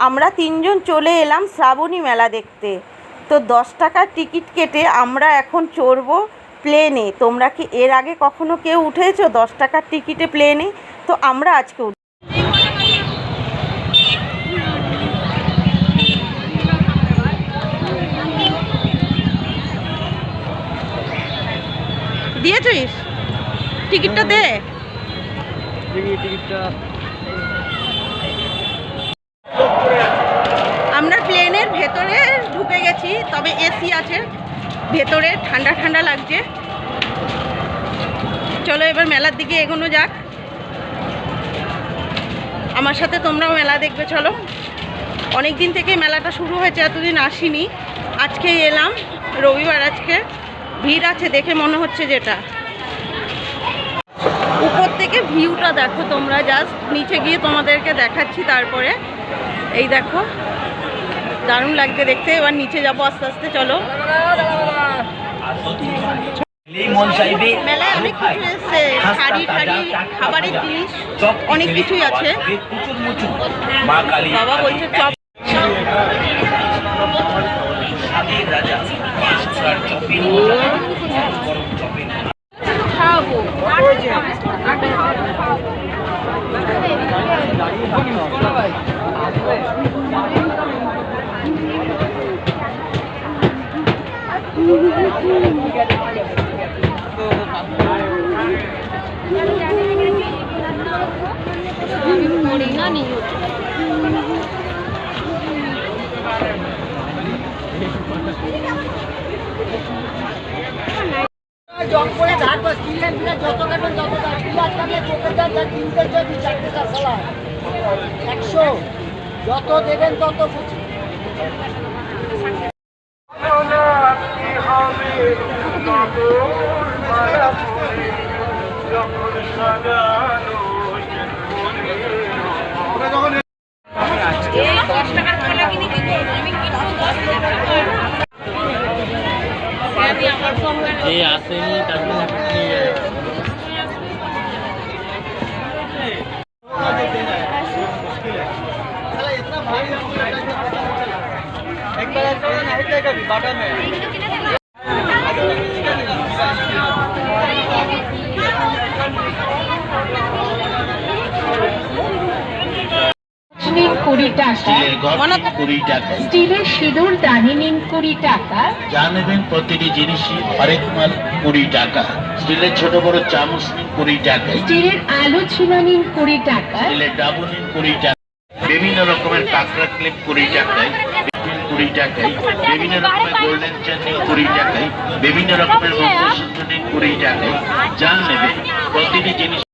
আমরা তিনজন চলে এলাম শ্রাবণী মেলা দেখতে। তো 10 টাকার টিকিট কেটে আমরা এখন চড়বো প্লেনে। তোমরা কি এর আগে কখনো কেউ উঠেছো 10 টাকার টিকিটে প্লেনে? তো আমরা আজকে দিয়েছিস টিকিটটা? দে টিকিটটা। আমরা প্লেনের ভেতরে ঢুকে গেছি, তবে এসি আছে ভেতরে, ঠান্ডা ঠান্ডা লাগছে। চলো এবার মেলার দিকে এগোনো যাক। আমার সাথে তোমরাও মেলা দেখবে চলো। অনেক দিন থেকে মেলাটা শুরু হয়েছে, এতদিন আসিনি, আজকেই এলাম, রবিবার আজকে। ভিড় আছে দেখে মনে হচ্ছে। যেটা উপর থেকে ভিউটা দেখো তোমরা, জাস্ট নিচে গিয়ে তোমাদেরকে দেখাচ্ছি। তারপরে এই দেখো, দারুণ লাগছে দেখতে। এবার নিচে যাবো আস্তে আস্তে, চলো। মেলায় অনেক কিছু এসছে, শাড়ি ঠাড়ি, খাবারের জিনিস, অনেক কিছুই আছে। বাবা বলছে চপ। খাবো জঙ্গলে ধার বা কিনলেন যত কাটুন তত চারটে 100 যত দেবেন তত বুঝি। আসেনি তারপরে স্টিলের সিঁদুর দানি নিন 20 টাকা। যা নেবেন প্রতিটি জিনিসই হরেক মাল 20 টাকা। স্টিলের ছোট বড় চামচ নিন 20 টাকায়। স্টিলের আলু ছিলা নিন 20 টাকা। স্টিলের ডাবু নিন 20 টাকা। বিভিন্ন রকমের কাঁকড়া ক্লিপ 20 টাকায়, 20 টাকায়। বিভিন্ন রকমের গোল্ডেন চেন নিন 20 টাকায়। বিভিন্ন রকমের মঙ্গলসূত্র নিন 20 টাকায়। যা নেবেন প্রতিটি জিনিস